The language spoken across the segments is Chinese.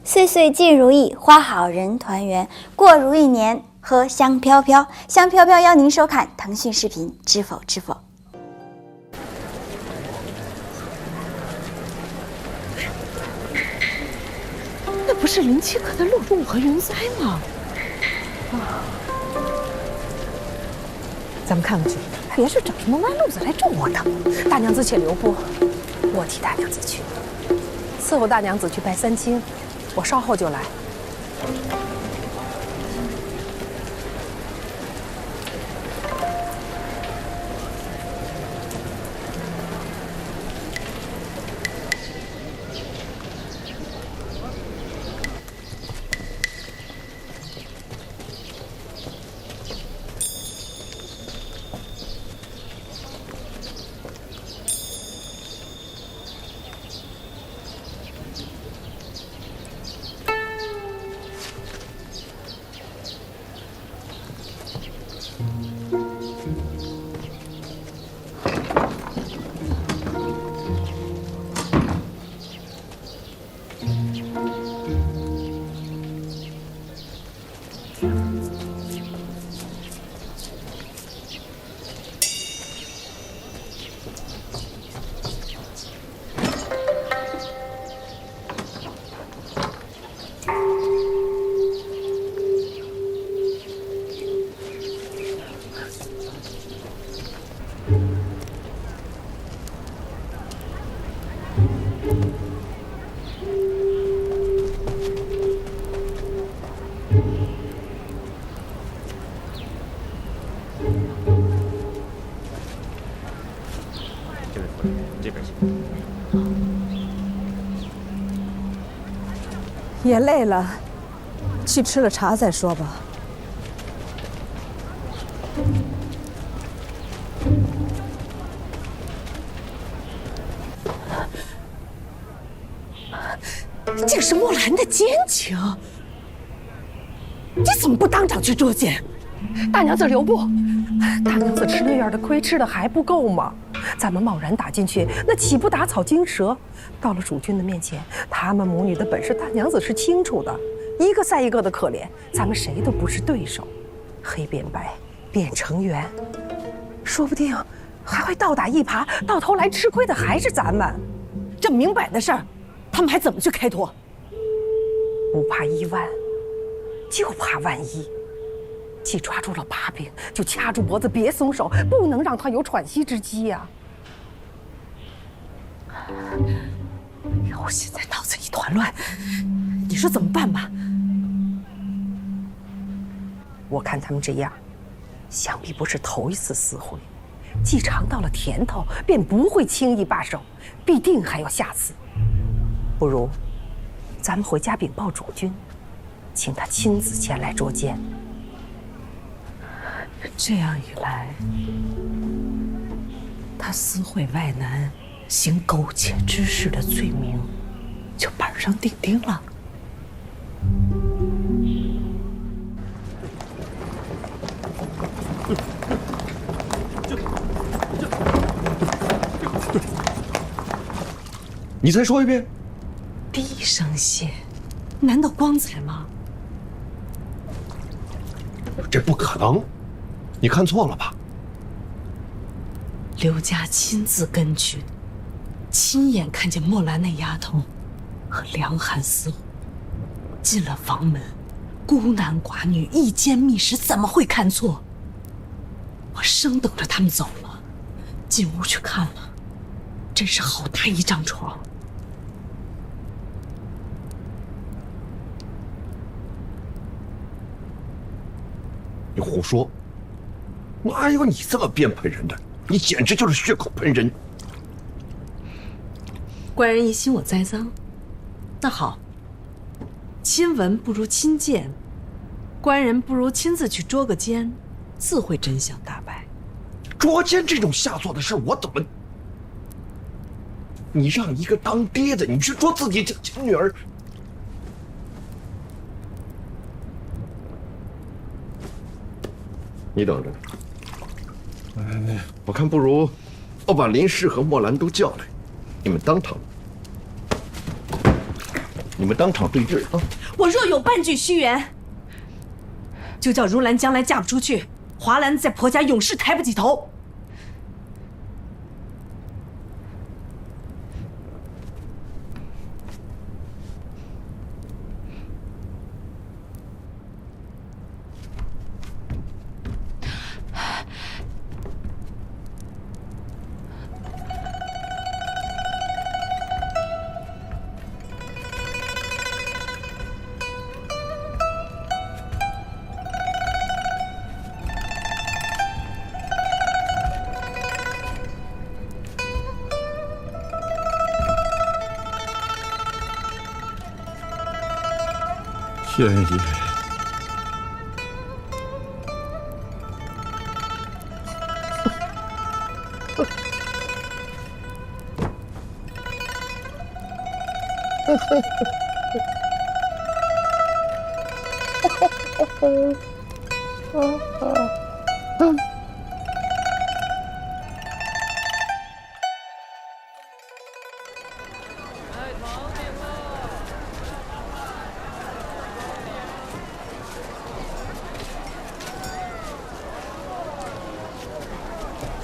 岁岁尽如意，花好人团圆，过如意年，喝香飘飘。香飘飘邀您收看腾讯视频《知否知否》。那不是林七可的陆仲和云哉吗？咱们看看去，别是找什么弯路子来咒我的。大娘子且留步，我替大娘子去伺候大娘子去拜三清，我稍后就来。也累了，去吃了茶再说吧。这是莫兰的奸情，你怎么不当场去捉奸？大娘子留步！大娘子吃那院的亏吃的还不够吗？咱们贸然打进去，那岂不打草惊蛇？到了主君的面前，他们母女的本事，大娘子是清楚的，一个赛一个的可怜，咱们谁都不是对手。黑变白，变成圆，说不定还会倒打一耙，到头来吃亏的还是咱们。这明摆的事儿，他们还怎么去开脱？不怕一万，就怕万一。既抓住了把柄，就掐住脖子，别松手，不能让他有喘息之机呀。我现在脑子一团乱，你说怎么办吧？我看他们这样，想必不是头一次私会，既尝到了甜头，便不会轻易罢手，必定还有下次。不如，咱们回家禀报主君，请他亲自前来捉奸。这样一来，他私会外男，行苟且之事的罪名就板上钉钉了。你再说一遍。低声些，难道光彩吗？这不可能，你看错了吧？刘家亲自跟去，亲眼看见莫兰那丫头和梁寒私会，进了房门，孤男寡女一间密室，怎么会看错？我生等着他们走了，进屋去看了，真是好大一张床。你胡说，哪有你这么变喷人的？你简直就是血口喷人！官人疑心我栽赃，那好，亲闻不如亲见，官人不如亲自去捉个奸，自会真相大白。捉奸这种下作的事，我怎么？你让一个当爹的，你去捉自己亲女儿？你等着，我看不如我把林氏和莫兰都叫来，你们当堂你们当场对质啊！我若有半句虚言，就叫如兰将来嫁不出去，华兰在婆家永世抬不起头。天爷！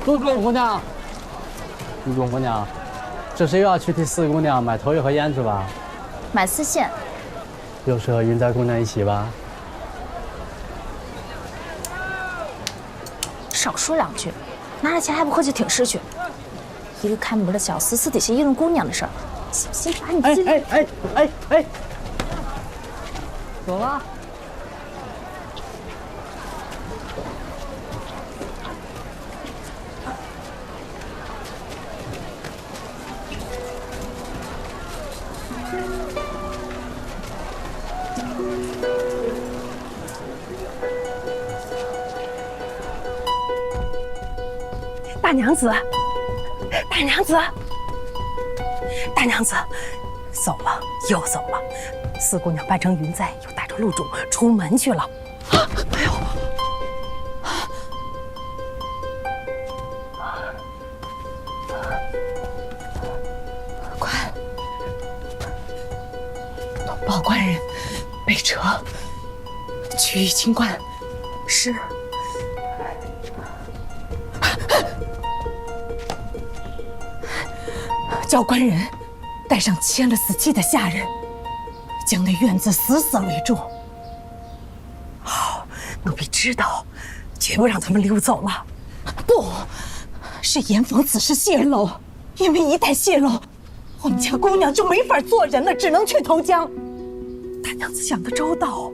朱总姑娘，朱总姑娘，这是又要去替四姑娘买头油和胭脂吧？买丝线。又是和云仔姑娘一起吧？少说两句，拿着钱还不客气挺尸去。一个看门的小厮，私底下议论姑娘的事儿，小心把你进。哎，走了。大娘子，大娘子，大娘子，走了又走了。四姑娘扮成云在，又带着陆主出门去了。哎呦！快！保官人被折，去玉清观。是。叫官人带上签了死契的下人，将那院子死死围住。好，奴婢知道，绝不让他们溜走了。不是严防此事泄露，因为一旦泄露，我们家姑娘就没法做人了，只能去投江。大娘子想得周到。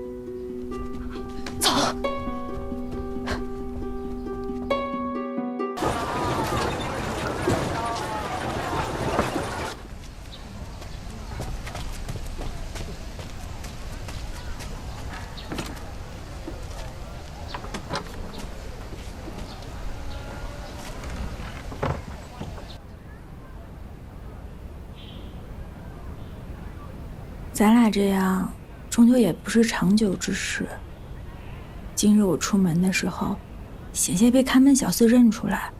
走。咱俩这样，终究也不是长久之事。今日我出门的时候，险些被看门小厮认出来，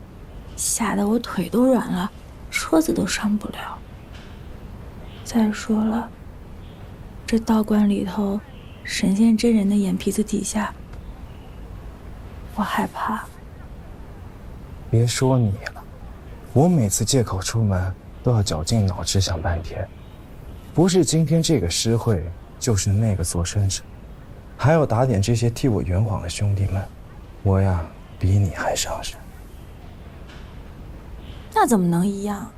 吓得我腿都软了，车子都上不了。再说了，这道观里头，神仙真人的眼皮子底下，我害怕。别说你了，我每次借口出门都要绞尽脑汁想半天。不是今天这个诗会，就是那个做生辰，还要打点这些替我圆谎的兄弟们，我呀比你还伤神。那怎么能一样？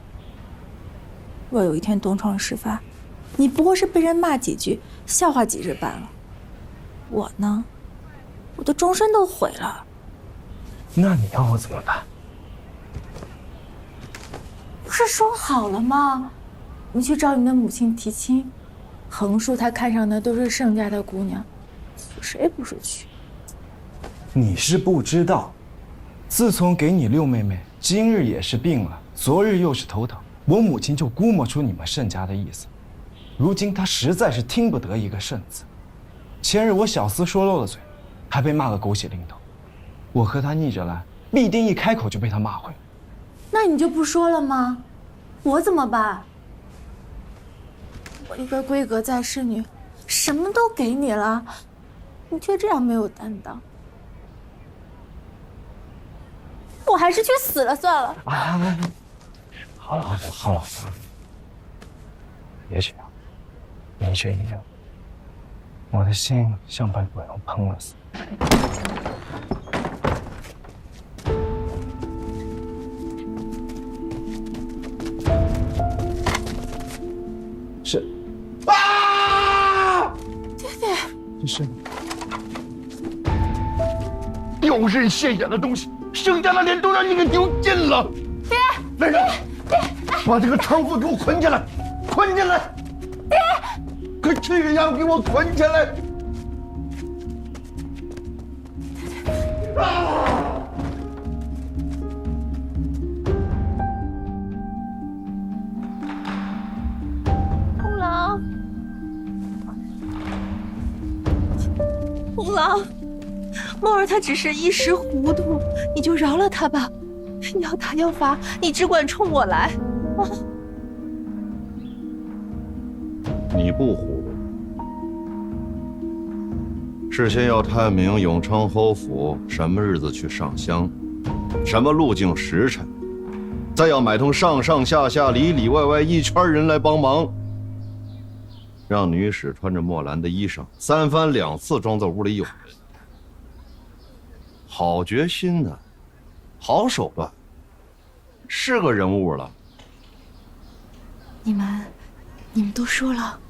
若有一天东窗事发，你不过是被人骂几句，笑话几日罢了。我呢，我的终身都毁了。那你要我怎么办？不是说好了吗？你去找你的母亲提亲，横竖他看上的都是盛家的姑娘，谁不是娶？你是不知道，自从给你六妹妹，今日也是病了，昨日又是头疼，我母亲就估摸出你们盛家的意思。如今她实在是听不得一个盛字。前日我小厮说漏了嘴，还被骂个狗血淋头。我和她逆着来，必定一开口就被她骂回来。那你就不说了吗？我怎么办？我一个闺阁在侍女，什么都给你了，你却这样没有担当。我还是去死了算了。啊，好了，别这样，你这一样，我的心像被鬼用烹了似的。是啊！爹爹，这是丢人现眼的东西，剩下的脸都让你给丢尽了。爹，来人，爹，把这个娼妇给我捆起来，捆起来！爹，快这样给我捆起来！啊！红狼，红狼，梦儿她只是一时糊涂，你就饶了她吧。要打要罚，你只管冲我来。啊！你不糊涂，事先要探明永昌侯府什么日子去上香，什么路径时辰，再要买通上上下下里里外外一圈人来帮忙，让女使穿着墨兰的衣裳3番2次装在屋里有人。好决心呢，好手段，是个人物了。你们都说了。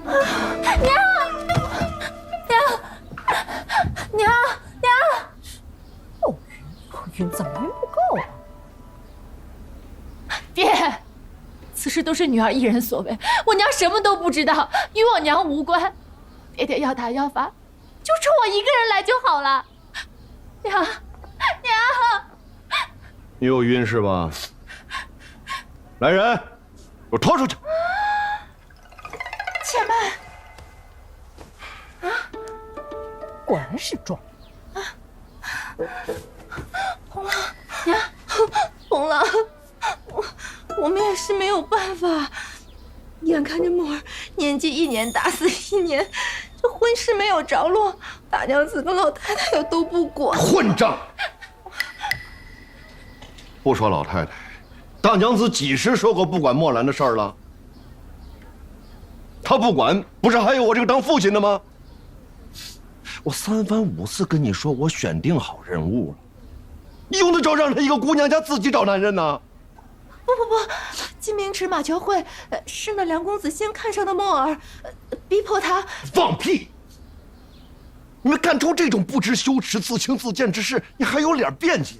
娘！又晕，怎么晕不够啊？爹，此事都是女儿一人所为，我娘什么都不知道，与我娘无关。爹要打要罚，就冲我一个人来就好了。娘，你又晕是吧？来人，给我拖出去！且慢！果然是装。红狼，娘，红狼，我们也是没有办法。眼看着墨儿年纪1年打死1年，这婚事没有着落，大娘子跟老太太也都不管。混账！不说老太太，大娘子几时说过不管墨兰的事儿了？她不管，不是还有我这个当父亲的吗？我3番5次跟你说，我选定好人物了，你用得着让她一个姑娘家自己找男人呢？不，金明池马桥会是那梁公子先看上的墨儿，逼迫他。放屁！你们干出这种不知羞耻、自轻自贱之事，你还有脸辩解？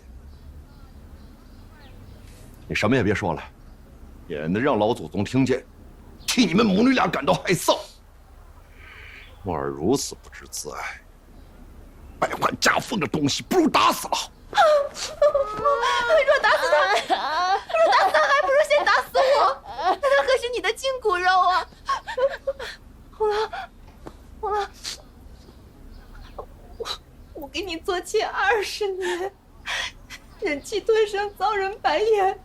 你什么也别说了，免得让老祖宗听见，替你们母女俩感到害臊。墨儿如此不知自爱，败坏家风的东西，不如打死了好。若打死他，还不如先打死我。他可是你的筋骨肉啊！红狼，我给你做妾20年，忍气吞声，遭人白眼，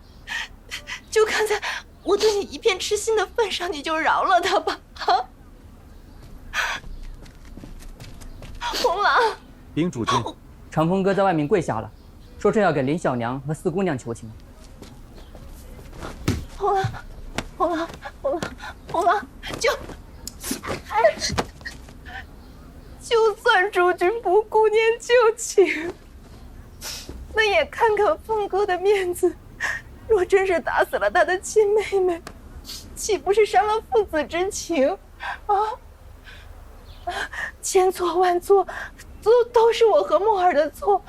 就看在我对你一片痴心的份上，你就饶了他吧。红狼，禀主君，长风哥在外面跪下了，说是要给林小娘和4姑娘求情。红狼，就算主君不顾念旧情，那也看看凤哥的面子。若真是打死了他的亲妹妹，岂不是伤了父子之情啊？千错万错，都是我和墨儿的错。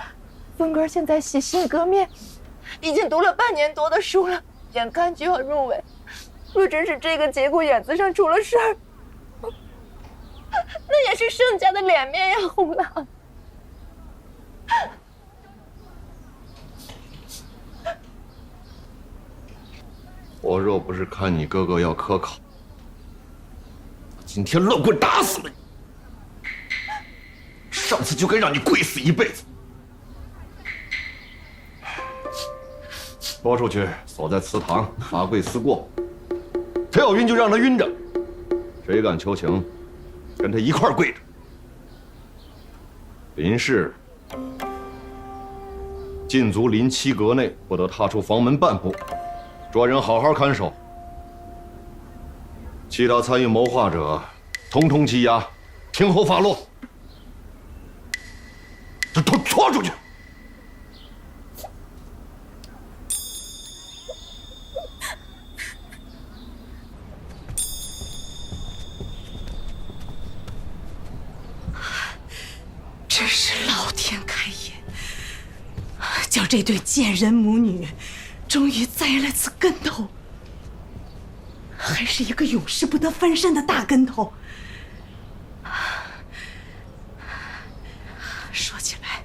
凤哥现在洗心革面，已经读了半年多的书了，眼看就要入围。若真是这个节骨眼子上出了事儿，那也是盛家的脸面呀，红狼。我若不是看你哥哥要科考，今天乱棍打死了你。上次就该让你跪死一辈子。拖出去，锁在祠堂，罚跪思过。他要晕就让他晕着，谁敢求情，跟他一块儿跪着。林氏禁足林七阁内，不得踏出房门半步，抓人好好看守。其他参与谋划者，统统羁押，听候发落。这都拖出去！真是老天开眼，叫这对贱人母女终于栽了次跟头，还是一个永世不得翻身的大跟头。说起来，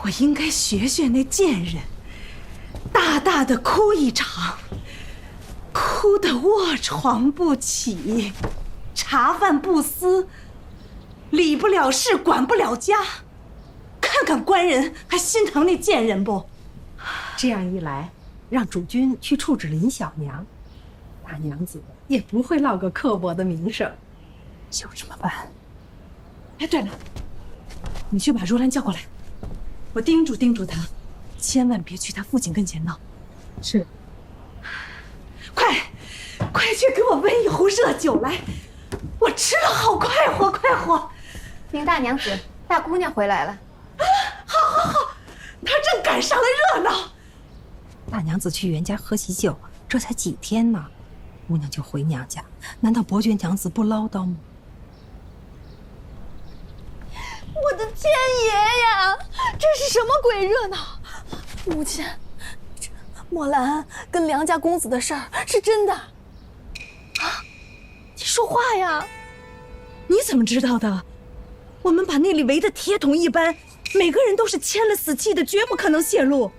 我应该学学那贱人，大大的哭一场，哭得卧床不起，茶饭不思，理不了事，管不了家，看看官人还心疼那贱人不？这样一来，让主君去处置林小娘，大娘子也不会落个刻薄的名声。就这么办。哎，对了，你去把如兰叫过来，我叮嘱叮嘱她，千万别去她父亲跟前闹。是。快去给我温一壶热酒来，我吃了好快活快活。林大娘子，大姑娘回来了。好，她正赶上了热闹。大娘子去袁家喝喜酒，这才几天呢，姑娘就回娘家，难道伯爵娘子不唠叨吗？我的天爷呀，这是什么鬼热闹？母亲，这墨兰跟梁家公子的事儿是真的啊？你说话呀！你怎么知道的？我们把那里围得铁桶一般，每个人都是签了死契的，绝不可能泄露。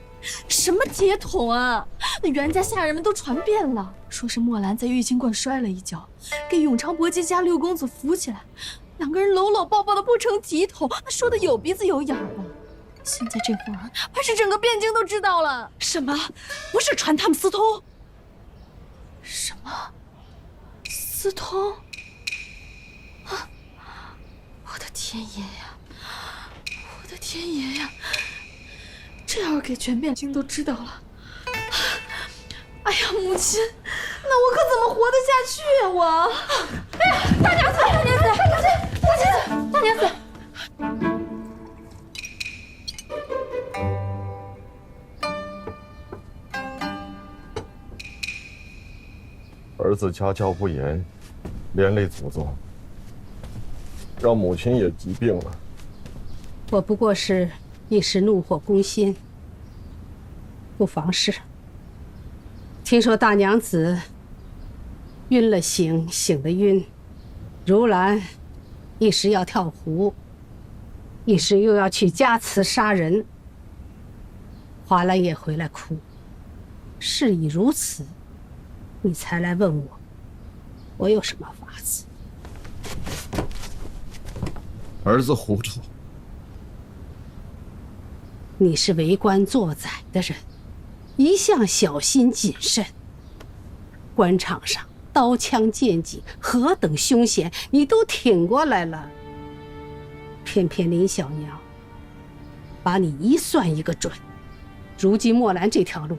什么铁桶啊？那袁家下人们都传遍了，说是墨兰在玉清观摔了一跤，给永昌伯爵家六公子扶起来，两个人搂搂抱抱的不成体统，那说的有鼻子有眼的。现在这会儿，怕是整个汴京都知道了。什么？不是传他们私通？什么？私通？啊！我的天爷呀！我的天爷呀！这要是给全汴京都知道了，哎呀，母亲，那我可怎么活得下去啊？我，哎呀，大娘子，大娘子，大娘子，大娘子，大娘子。儿子家教不严，连累祖宗，让母亲也疾病了。我不过是一时怒火攻心，不妨事。听说大娘子晕了醒，醒了晕，如兰一时要跳湖，一时又要去加词杀人，华兰也回来哭。事已如此，你才来问我，我有什么法子？儿子糊涂。你是为官做宰的人，一向小心谨慎。官场上刀枪剑戟何等凶险，你都挺过来了。偏偏林小娘把你一算一个准。如今墨兰这条路，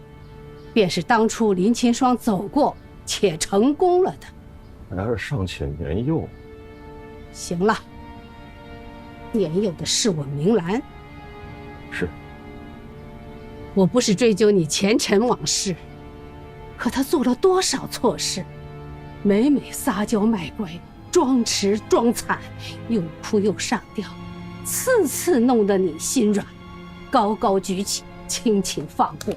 便是当初林清霜走过且成功了的。孩儿尚且年幼。行了，年幼的是我明兰。是。我不是追究你前尘往事，可他做了多少错事，每每撒娇卖乖，装痴装惨，又哭又上吊，次次弄得你心软，高高举起，轻轻放过。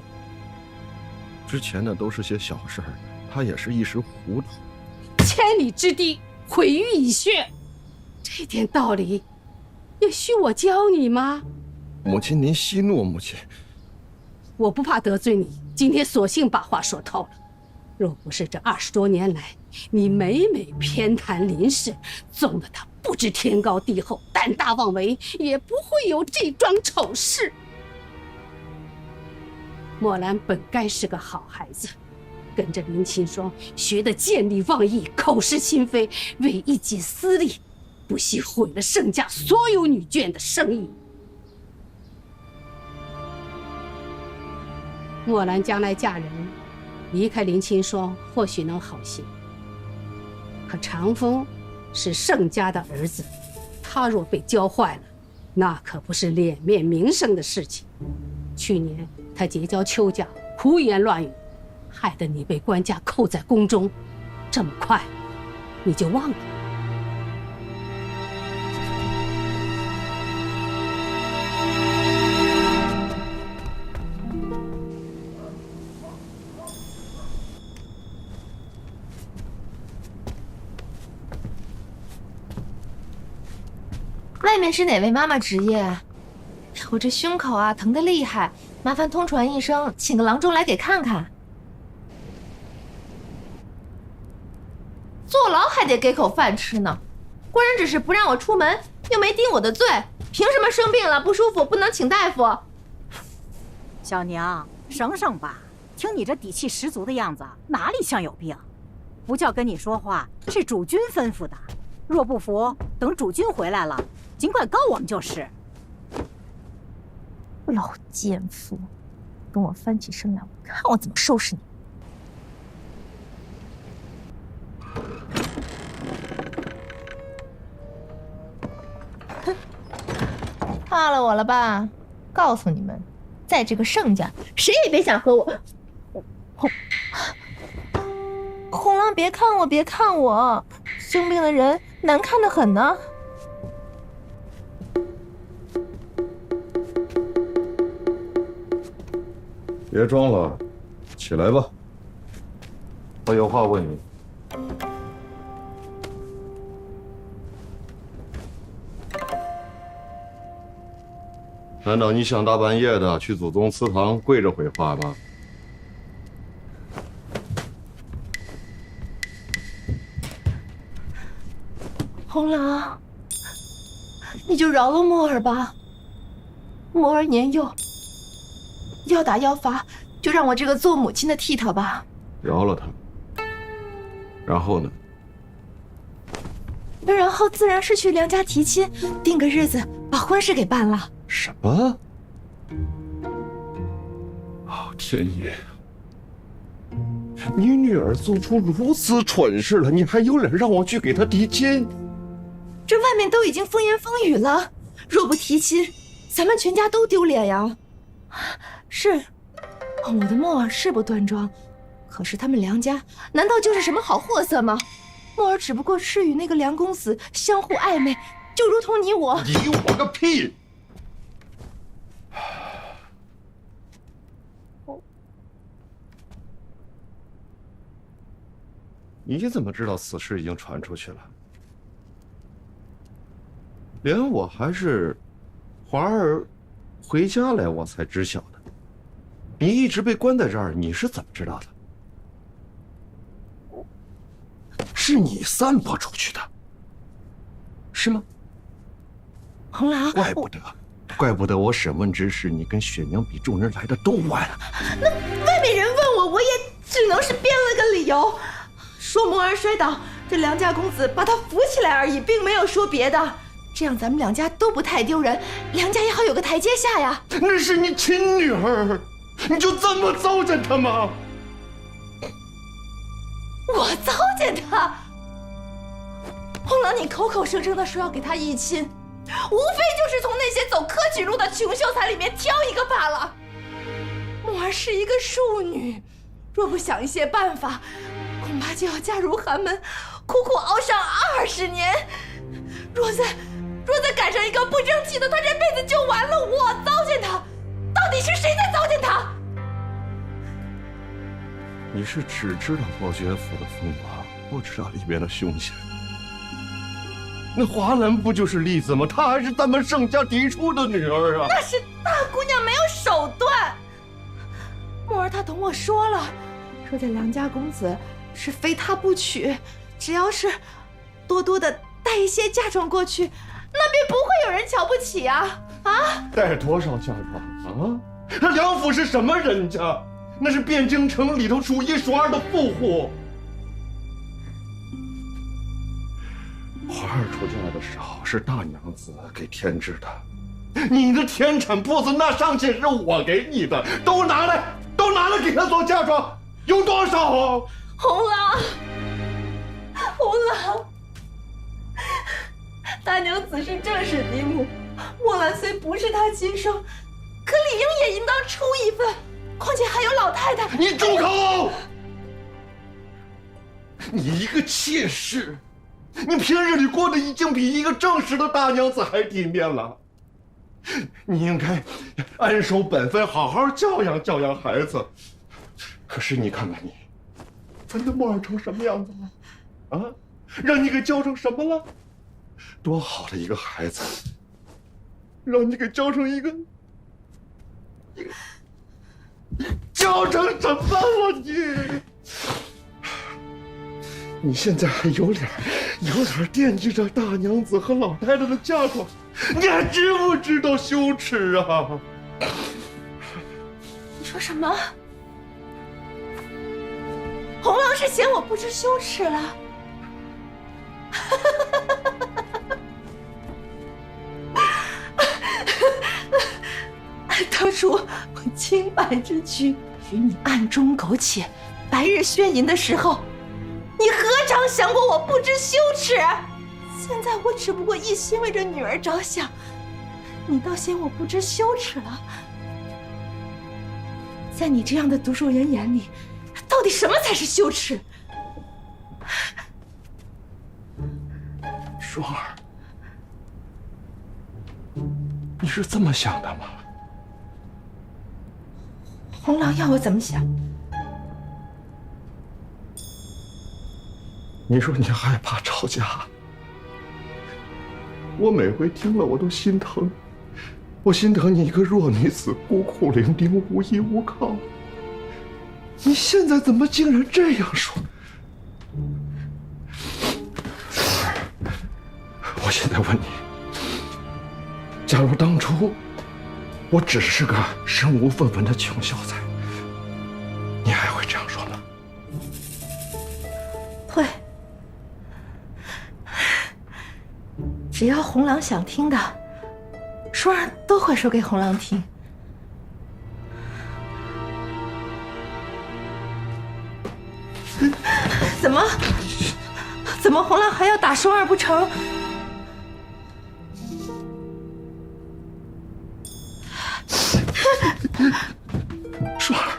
之前的都是些小事儿，他也是一时糊涂。千里之堤，毁于蚁穴，这点道理也需我教你吗？母亲，您息怒，母亲。我不怕得罪你，今天索性把话说透了。若不是这20多年来，你每每偏袒林氏，纵得他不知天高地厚，胆大妄为，也不会有这桩丑事。墨兰本该是个好孩子，跟着林清霜学得见利忘义、口是心非，为一己私利，不惜毁了盛家所有女眷的生意。墨兰将来嫁人，离开林清霜或许能好些，可长风是盛家的儿子，他若被教坏了，那可不是脸面名声的事情。去年他结交邱家，胡言乱语，害得你被官家扣在宫中，这么快你就忘了？外面是哪位妈妈值夜？我这胸口啊疼得厉害，麻烦通传一声，请个郎中来给看看。坐牢还得给口饭吃呢，官人只是不让我出门，又没定我的罪，凭什么生病了不舒服不能请大夫？小娘，省省吧，听你这底气十足的样子，哪里像有病？不叫跟你说话，是主君吩咐的。若不服，等主君回来了，尽管告我们就是。老奸夫，跟我翻起身来，我看我怎么收拾你！哼，怕了我了吧？告诉你们，在这个盛家，谁也别想和我。红郎，别看我，别看我，生病的人难看得很呢。别装了，起来吧。我有话问你。难道你想大半夜的去祖宗祠堂跪着回话吗？红郎，你就饶了墨儿吧。墨儿年幼，要打要罚，就让我这个做母亲的替他吧。饶了他，然后呢？然后自然是去梁家提亲，定个日子，把婚事给办了。什么？哦，天爷！你女儿做出如此蠢事了，你还有脸让我去给她提亲？这外面都已经风言风语了，若不提亲，咱们全家都丢脸呀。是，我的墨儿是不端庄，可是他们梁家难道就是什么好货色吗？墨儿只不过是与那个梁公子相互暧昧，就如同你我。你我个屁！你怎么知道此事已经传出去了？连我还是华儿回家来我才知晓的。你一直被关在这儿，你是怎么知道的？是你散播出去的，是吗？红郎，怪不得我审问之时，你跟雪娘比众人来的都晚。那外面人问我，我也只能是编了个理由，说墨儿摔倒，这梁家公子把他扶起来而已，并没有说别的。这样咱们两家都不太丢人，梁家也好有个台阶下呀。那是你亲女儿，你就这么糟践她吗？我糟践她？红郎，你口口声声的说要给她议亲，无非就是从那些走科举路的穷秀才里面挑一个罢了。墨儿是一个庶女，若不想一些办法，恐怕就要嫁入寒门，苦苦熬上20年。若再赶上一个不争气的，她这辈子就完了。我糟践她，到底是谁在糟践她？你是只知道伯爵府的风华，不知道里边的凶险。那华兰不就是例子吗？她还是咱们盛家嫡出的女儿啊！那是大姑娘没有手段。墨儿她同我说了，说这梁家公子是非她不娶，只要是多多的带一些嫁妆过去，那便不会有人瞧不起啊！啊！带多少嫁妆啊？梁府是什么人家？那是汴京城里头数一数二的富户。华儿出嫁的时候是大娘子给添置的，你的田产铺子那尚且是我给你的，都拿来给她做嫁妆，有多少啊？红郎，红郎，大娘子是正室嫡母，墨兰虽不是她亲生，可理应也应当出一份。况且还有老太太。你住口！你一个妾室，你平日里过得已经比一个正室的大娘子还体面了。你应该安守本分，好好教养教养孩子。可是你看看你，分的墨儿成什么样子了？啊，让你给教成什么了？多好的一个孩子，让你给教成一个教成什么了你？你现在还有点惦记着大娘子和老太太的嫁妆，你还知不知道羞耻啊？你说什么？红郎是嫌我不知羞耻了？当初我清白之躯与你暗中苟且、白日宣淫的时候，你何尝想过我不知羞耻？现在我只不过一心为着女儿着想，你倒嫌我不知羞耻了？在你这样的读书人眼里，到底什么才是羞耻？双儿，你是这么想的吗？红郎要我怎么想？你说你害怕吵架，我每回听了我都心疼，我心疼你一个弱女子，孤苦伶仃，无依无靠。你现在怎么竟然这样说？我现在问你，假如当初我只是个身无分文的穷秀才，你还会这样说吗？会。只要红郎想听的，双儿都会说给红郎听。怎么红郎还要打双儿不成？双儿，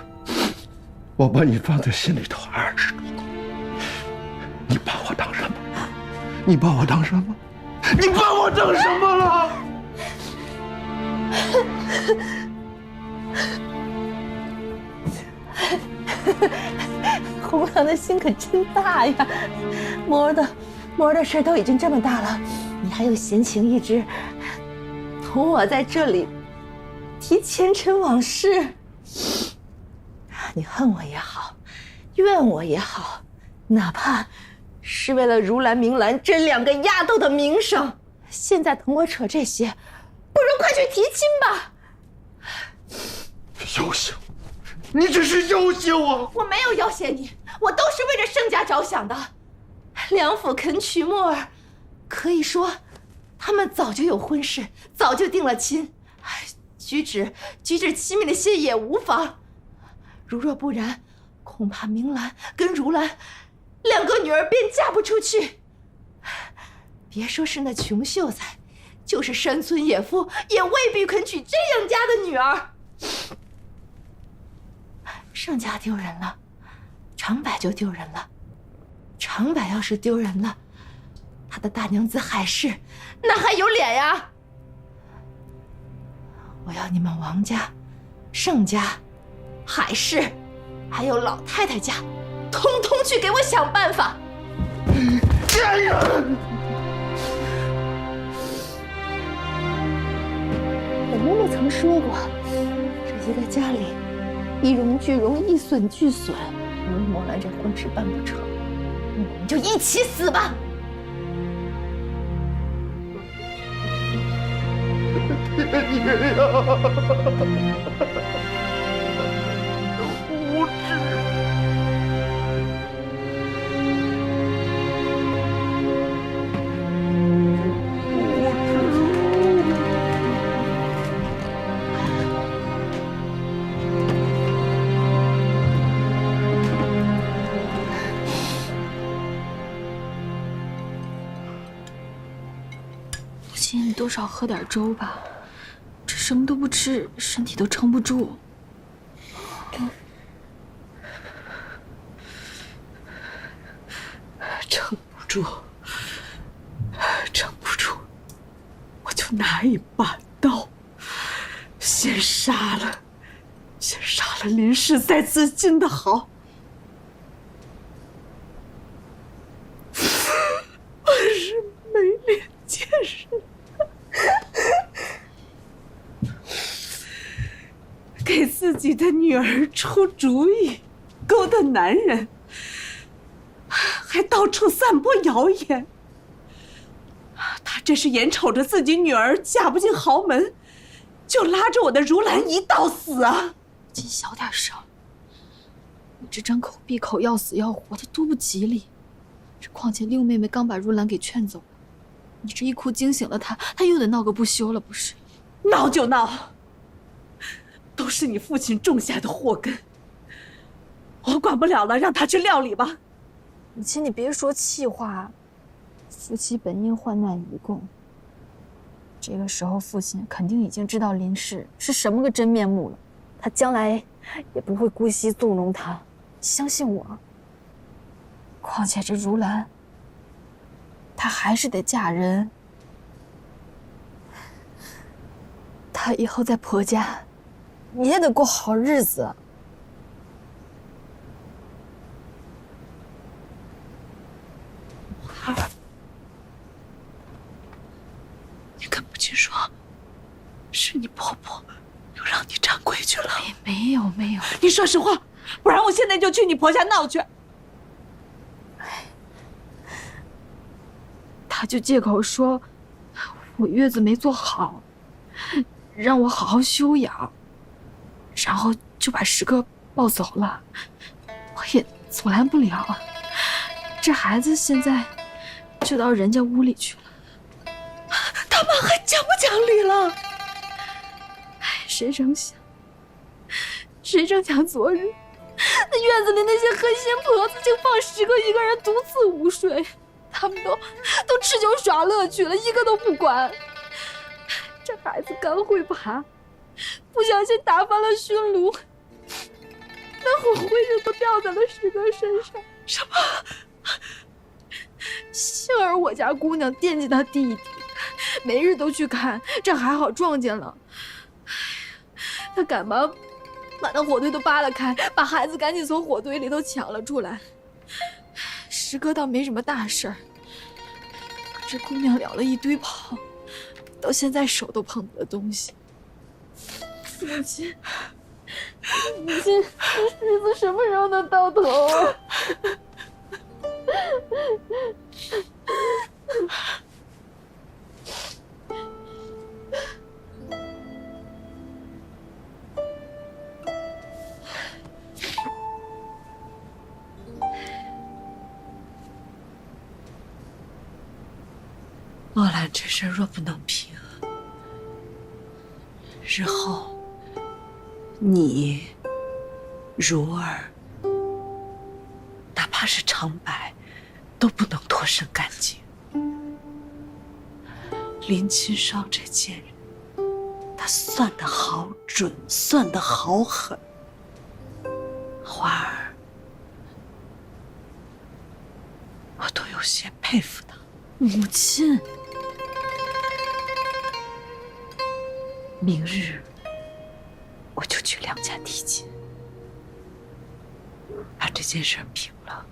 我把你放在心里头20多年，你把我当什么？你把我当什么？你把我当什么了？红郎的心可真大呀！摩儿的事都已经这么大了，你还有闲情逸致同我在这里提前尘往事。你恨我也好，怨我也好，哪怕是为了如兰、明兰这2个丫头的名声，现在同我扯这些，不如快去提亲吧。要挟我，你只是要挟我。我没有要挟你，我都是为着盛家着想的。梁府肯娶墨儿，可以说他们早就有婚事，早就定了亲，举止亲密了些也无妨。如若不然，恐怕明兰跟如兰2个女儿便嫁不出去。别说是那穷秀才，就是山村野妇也未必肯娶这样家的女儿。盛家丢人了，长柏就丢人了。长柏要是丢人了，他的大娘子海氏那还有脸呀？我要你们王家、盛家、海氏，还有老太太家，通通去给我想办法！贱人！我嬷嬷曾说过，这一个家里一荣俱荣，一损俱损。因为墨兰这婚事办不成，我们就一起死吧！爷爷呀！无知！母亲，你多少喝点粥吧，这什么都不吃，身体都撑不住。撑不住，撑不住，我就拿一把刀，先杀了林氏，再自尽的好。我是没脸见人，给自己的女儿出主意，勾搭男人，还到处散播谣言。他这是眼瞅着自己女儿嫁不进豪门，就拉着我的如兰一道死啊！你小点声，你这张口闭口要死要活的，多不吉利。况且六妹妹刚把如兰给劝走了，你这一哭惊醒了她，她又得闹个不休了，不是？闹就闹，都是你父亲种下的祸根，我管不了了，让他去料理吧。母亲，你别说气话。夫妻本应患难与共，这个时候父亲肯定已经知道林氏是什么个真面目了，他将来也不会姑息纵容他，相信我。况且这如兰，她还是得嫁人，她以后在婆家，你也得过好日子。你跟母亲说，是你婆婆又让你站规矩了。没有，你说实话，不然我现在就去你婆家闹去。他就借口说我月子没做好，让我好好休养，然后就把石哥抱走了，我也阻拦不了。这孩子现在就到人家屋里去了，他妈还讲不讲理了？谁成想昨日那院子里那些黑心婆子竟放石哥一个人独自午睡，他们都吃酒耍乐去了，一个都不管。这孩子刚会爬，不小心打翻了熏炉，那火灰就都掉在了石哥身上。什么？幸而我家姑娘惦记他弟弟，每日都去看，这还好撞见了。他赶忙把那火堆都扒拉开，把孩子赶紧从火堆里头抢了出来。石哥倒没什么大事儿，可这姑娘了了一堆泡，到现在手都碰不得东西。母亲，这日子什么时候能到头啊？莫兰这事若不能平，日后你、如儿，哪怕是长白，都不能脱身干净。林清霜这贱人，她算得好准，算得好狠。花儿，我都有些佩服她。母亲，明日我就去梁家提亲，把这件事平了。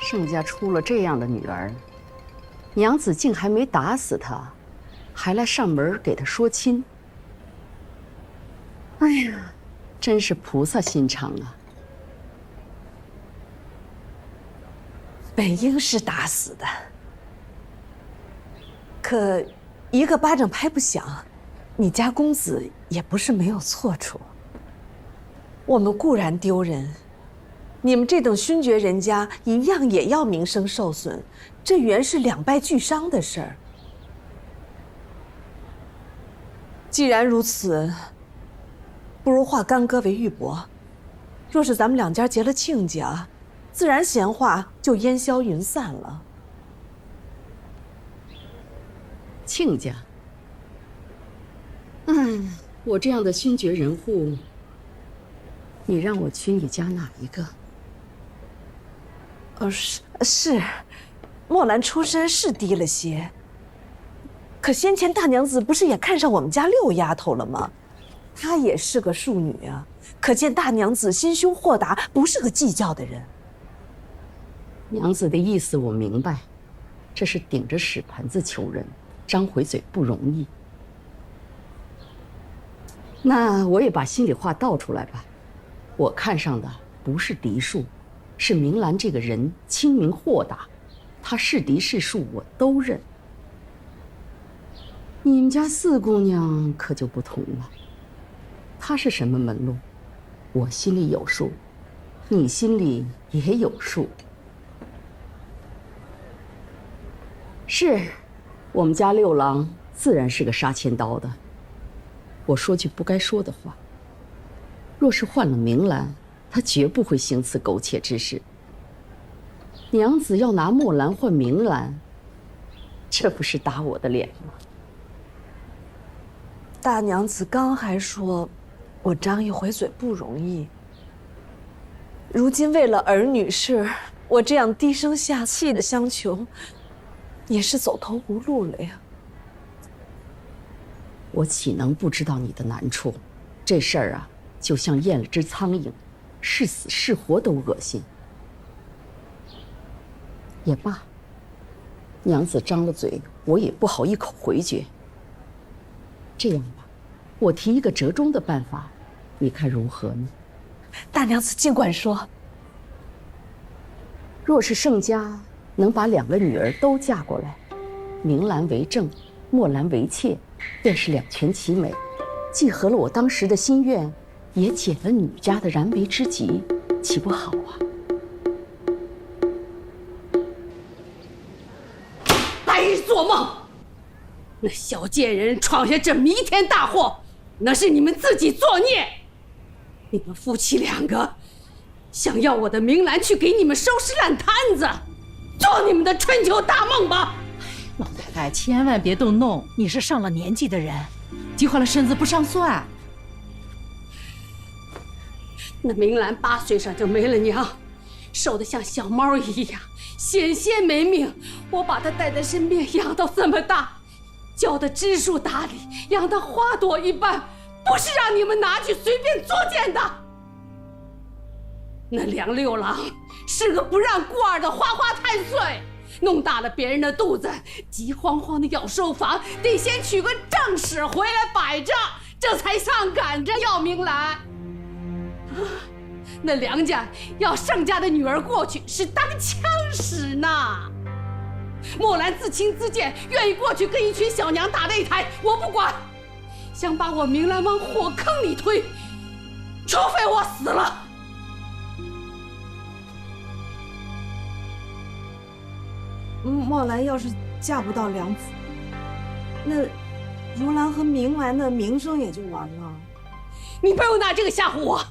盛家出了这样的女儿，娘子竟还没打死她，还来上门给她说亲。哎呀，真是菩萨心肠啊！本应是打死的，可一个巴掌拍不响，你家公子也不是没有错处。我们固然丢人，你们这等勋爵人家一样也要名声受损，这原是两败俱伤的事儿。既然如此，不如化干戈为玉帛。若是咱们两家结了亲家，自然闲话就烟消云散了。亲家，我这样的勋爵人户，你让我娶你家哪一个？是，墨兰出身是低了些，可先前大娘子不是也看上我们家六丫头了吗？她也是个庶女啊，可见大娘子心胸豁达，不是个计较的人。娘子的意思我明白，这是顶着屎盆子求人，张回嘴不容易。那我也把心里话道出来吧，我看上的不是嫡庶，是明兰这个人清明豁达，她是嫡是庶我都认。你们家四姑娘可就不同了，她是什么门路，我心里有数，你心里也有数。是，我们家六郎自然是个杀千刀的。我说句不该说的话，若是换了明兰，他绝不会行此苟且之事。娘子要拿墨兰换明兰，这不是打我的脸吗？大娘子刚还说，我张一回嘴不容易。如今为了儿女事，我这样低声下气的相求，也是走投无路了呀。我岂能不知道你的难处？这事儿啊，就像咽了只苍蝇，是死是活都恶心。也罢，娘子张了嘴，我也不好一口回绝。这样吧，我提一个折中的办法，你看如何呢？大娘子尽管说。若是盛家能把两个女儿都嫁过来，明兰为正，墨兰为妾，便是两全其美，既合了我当时的心愿，也解了女家的燃眉之急，岂不好啊？白日做梦！那小贱人闯下这弥天大祸，那是你们自己作孽。你们夫妻两个想要我的明兰去给你们收拾烂摊子，做你们的春秋大梦吧！老太太，千万别动怒，你是上了年纪的人，急坏了身子不上算。那明兰8岁上就没了娘，瘦得像小猫一样，险些没命。我把她带在身边养到这么大，教她知书达理，养得花朵一般，不是让你们拿去随便作践的。那梁六郎是个不让过儿的花花太岁，弄大了别人的肚子，急慌慌的要收房，得先娶个正室回来摆着，这才上赶着要明兰。那梁家要盛家的女儿过去是当枪使呢。墨兰自轻自贱，愿意过去跟一群小娘打擂台，我不管。想把我明兰往火坑里推，除非我死了。墨兰要是嫁不到梁府，那如兰和明兰的名声也就完了。你不用拿这个吓唬我。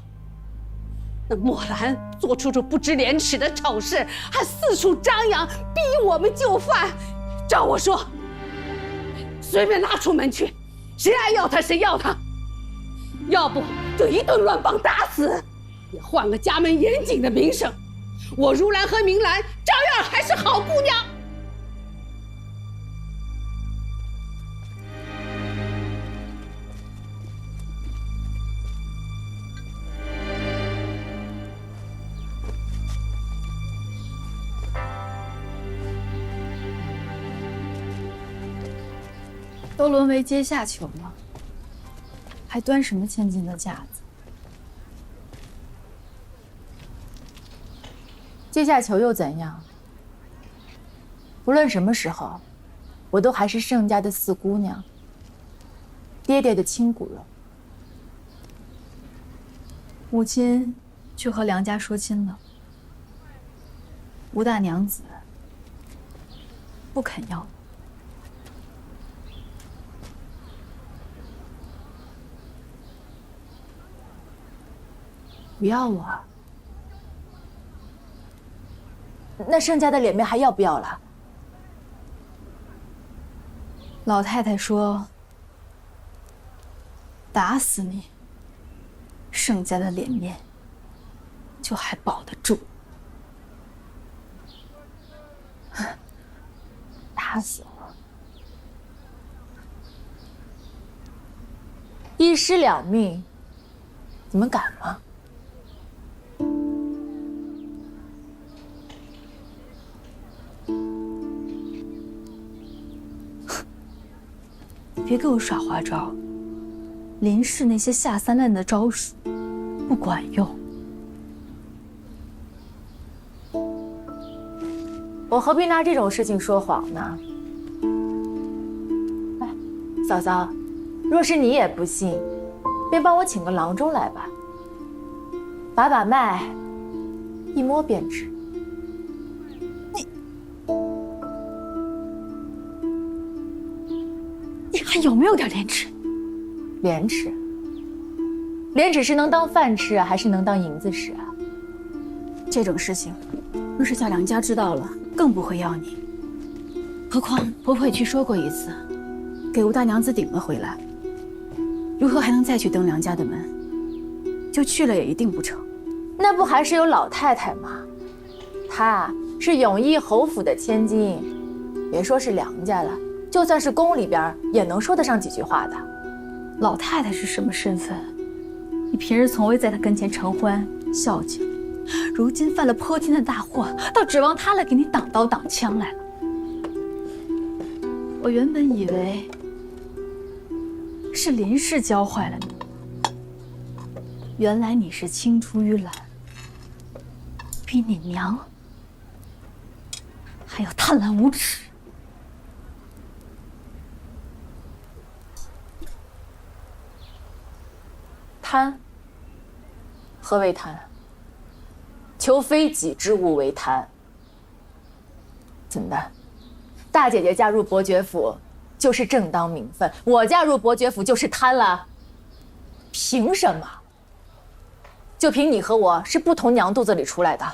那墨兰做出这不知廉耻的丑事，还四处张扬，逼我们就范。照我说，随便拉出门去，谁爱要他谁要他，要不就一顿乱棒打死，也换个家门严谨的名声。我如兰和明兰照样还是好姑娘。都沦为阶下囚了，还端什么千金的架子？阶下囚又怎样？无论什么时候，我都还是盛家的四姑娘，爹爹的亲骨肉。母亲去和梁家说亲了，吴大娘子不肯要我。不要我？那盛家的脸面还要不要了？老太太说：“打死你，盛家的脸面就还保得住。”打死我！一尸两命，你们敢吗？别给我耍花招！林氏那些下三滥的招数不管用。我何必拿这种事情说谎呢？哎，嫂嫂，若是你也不信，便帮我请个郎中来吧，把把脉，一摸便知。你还有没有点廉耻？廉耻？廉耻是能当饭吃啊，还是能当银子使啊？这种事情，若是叫梁家知道了，更不会要你。何况婆婆也去说过一次，给吴大娘子顶了回来，如何还能再去登梁家的门？就去了也一定不成。那不还是有老太太吗？她是永义侯府的千金，别说是梁家了，就算是宫里边也能说得上几句话的。老太太是什么身份？你平日从未在她跟前承欢孝敬，如今犯了泼天的大祸，倒指望她来给你挡刀挡枪来了。我原本以为是林氏教坏了你，原来你是青出于蓝，比你娘还要贪婪无耻。贪？何为贪？求非己之物为贪。怎的？大姐姐嫁入伯爵府就是正当名分，我嫁入伯爵府就是贪了？凭什么？就凭你和我是不同娘肚子里出来的。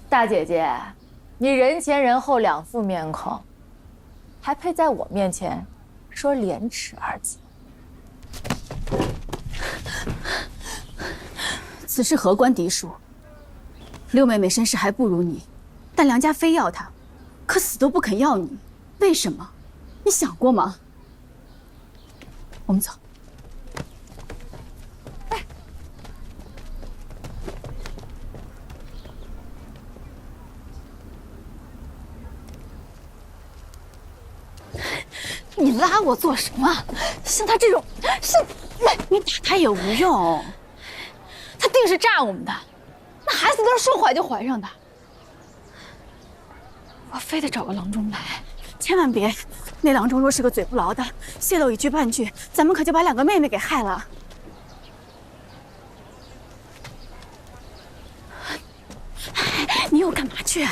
大姐姐，你人前人后两副面孔，还配在我面前说廉耻二字？此事何关嫡庶？六妹妹身世还不如你，但梁家非要她，可死都不肯要你，为什么？你想过吗？我们走。你拉我做什么？像他这种，你打他也无用。他定是诈我们的，那孩子都是说怀就怀上的。我非得找个郎中来，千万别。那郎中若是个嘴不牢的，泄露一句半句，咱们可就把两个妹妹给害了。你又干嘛去？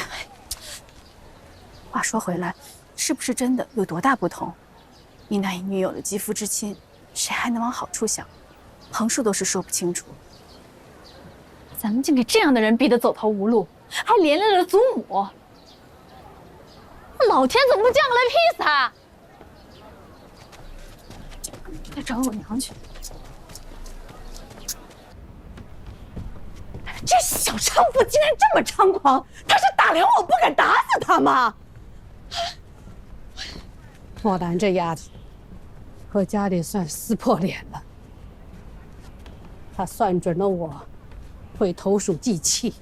话说回来，是不是真的有多大不同？一男一女有了肌肤之亲，谁还能往好处想？横竖都是说不清楚。咱们竟给这样的人逼得走投无路，还连累了祖母。老天怎么不降个来劈死他？得找我娘去。这小娼妇竟然这么猖狂！她是打量我不敢打死她吗？莫兰这丫头和家里算撕破脸了。她算准了我会投鼠忌器，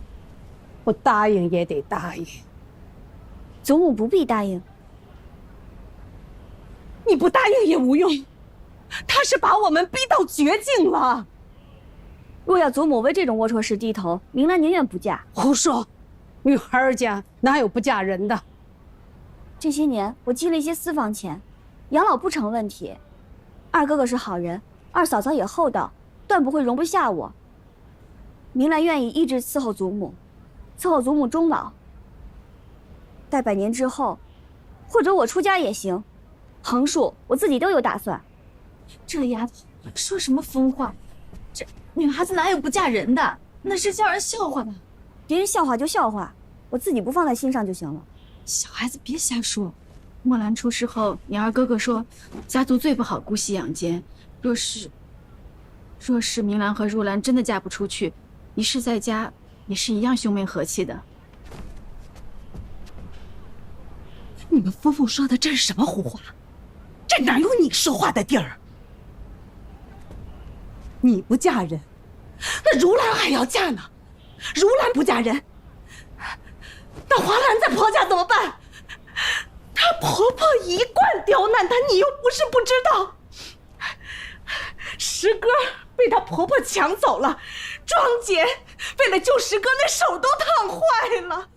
不答应也得答应。祖母不必答应。你不答应也无用，他是把我们逼到绝境了。若要祖母为这种龌龊事低头，明兰宁愿不嫁。胡说！女孩家哪有不嫁人的？这些年我积了一些私房钱，养老不成问题。二哥哥是好人，二嫂嫂也厚道，断不会容不下我。明兰愿意一直伺候祖母，伺候祖母终老。待100年之后，或者我出家也行，横竖我自己都有打算。这丫头说什么疯话？这女孩子哪有不嫁人的？那是叫人笑话的。别人笑话就笑话，我自己不放在心上就行了。小孩子别瞎说。墨兰出事后，你二哥哥说，家族最不好姑息养奸。若是明兰和如兰真的嫁不出去，一世在家也是一样兄妹和气的。你们夫妇说的这是什么胡话？这哪有你说话的地儿？你不嫁人，那如兰还要嫁呢。如兰不嫁人，那华兰在婆家怎么办？她婆婆一贯刁难她，你又不是不知道。石哥被她婆婆抢走了，庄姐为了救石哥，那手都烫坏了。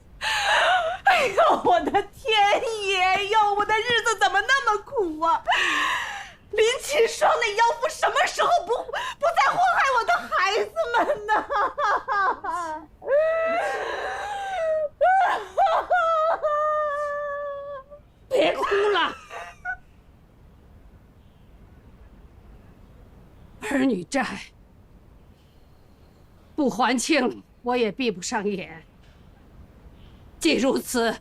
哎呦，我的天爷哟！我的日子怎么那么苦啊！林启双那妖妇什么时候不再祸害我的孩子们呢？别哭了，儿女债不还清，我也闭不上眼。既如此，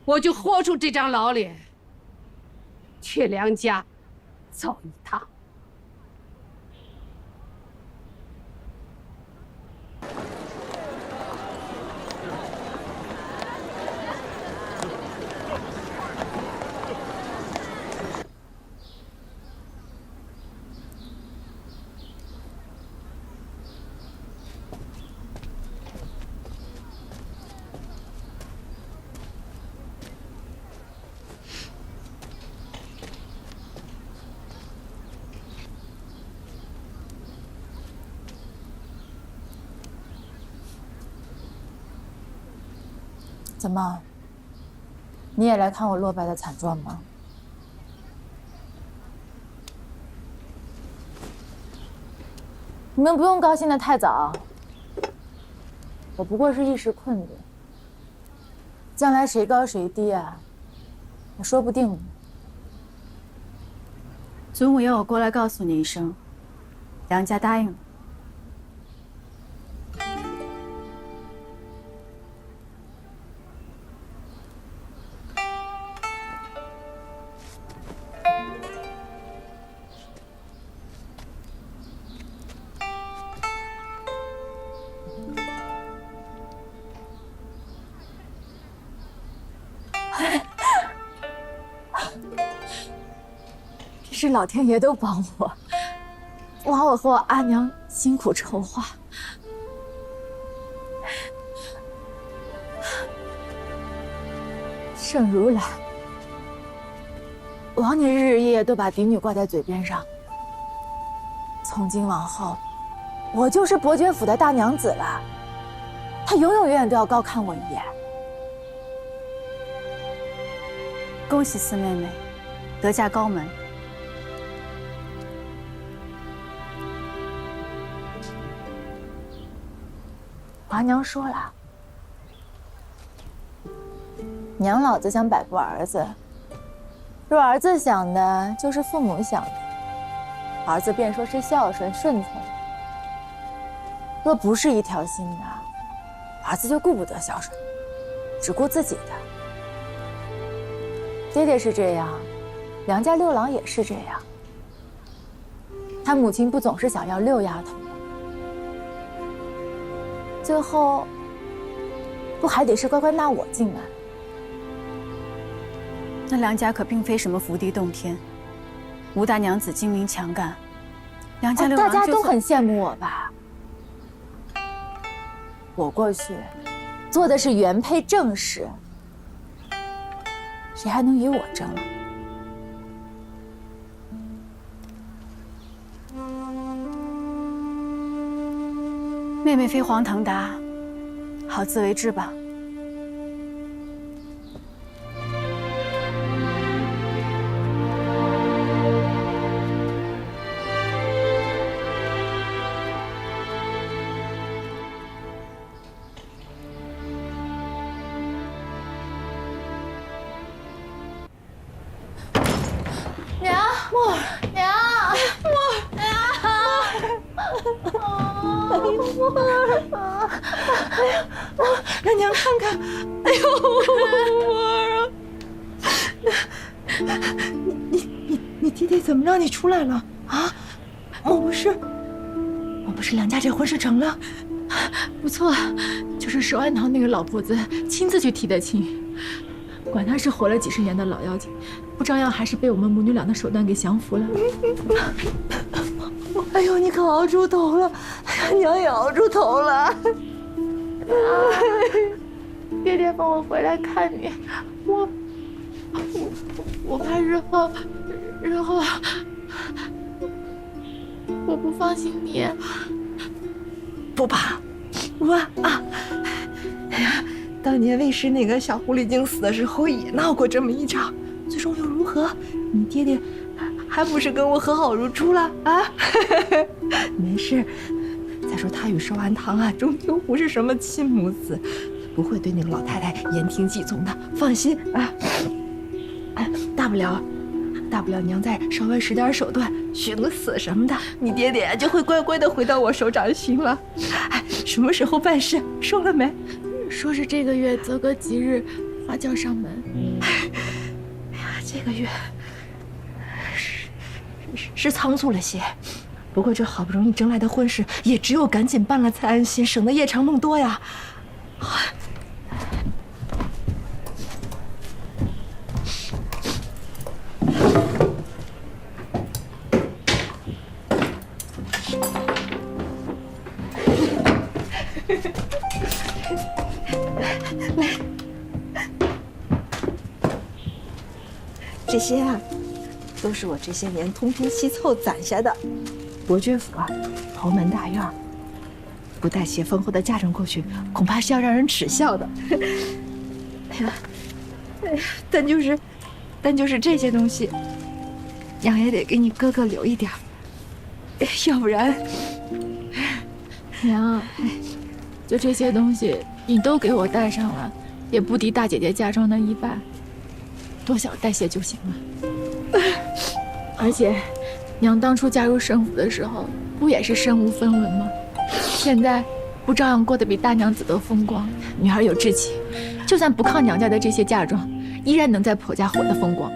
我就豁出这张老脸，去梁家走一趟。怎么，你也来看我落败的惨状吗？你们不用高兴得太早，我不过是一时困顿，将来谁高谁低啊，也说不定呢。祖母要我过来告诉你一声，梁家答应了。是老天爷都帮我，枉我和我阿娘辛苦筹划。盛如兰，枉你日日夜夜都把嫡女挂在嘴边上。从今往后，我就是伯爵府的大娘子了，她永永远远都要高看我一眼。恭喜四妹妹得嫁高门。华娘说了，娘老子想摆布儿子，若儿子想的就是父母想的，儿子便说是孝顺顺从；若不是一条心的，儿子就顾不得孝顺，只顾自己的。爹爹是这样，梁家六郎也是这样。他母亲不总是想要六丫头，最后不还得是乖乖纳我进来？那梁家可并非什么福地洞天，吴大娘子精明强干，梁家六郎大家都很羡慕我吧？我过去做的是原配正事，谁还能与我争啊？妹妹非黄腾达，好自为之吧。娘，沫儿，娘，沫儿，沫儿，哎呀，让娘看看，哎呦，沫儿啊，你爹爹怎么让你出来了啊？莫不是梁家这婚事成了？不错，就是寿安堂那个老婆子亲自去提的亲。管他是活了几十年的老妖精，不照样还是被我们母女俩的手段给降服了。哎呦，你可熬出头了！哎呀，娘也熬出头了。爹爹放我回来看你，我怕日后我不放心你。不怕，不怕啊！哎呀，当年魏氏那个小狐狸精死的时候也闹过这么一场，最终又如何？你爹爹还不是跟我和好如初了啊？没事，再说他与寿安堂啊，终究不是什么亲母子，不会对那个老太太言听计从的，放心啊。哎，大不了娘再稍微使点手段，寻个死什么的，你爹爹就会乖乖的回到我手掌心了。哎，什么时候办事？说了没？说是这个月择个吉日发轿上门。哎呀，这个月是仓促了些，不过这好不容易争来的婚事，也只有赶紧办了才安心，省得夜长梦多呀。来，这些啊，都是我这些年东拼西凑攒下的。伯爵府啊，豪门大院，不带写丰厚的嫁妆过去，恐怕是要让人耻笑的。哎呀，但就是这些东西，娘也得给你哥哥留一点，要不然，娘，就这些东西你都给我带上了，也不敌大姐姐嫁妆的一半，多小带些就行了。而且，娘当初嫁入沈府的时候，不也是身无分文吗？现在不照样过得比大娘子都风光？女儿有志气，就算不靠娘家的这些嫁妆，依然能在婆家活得风光。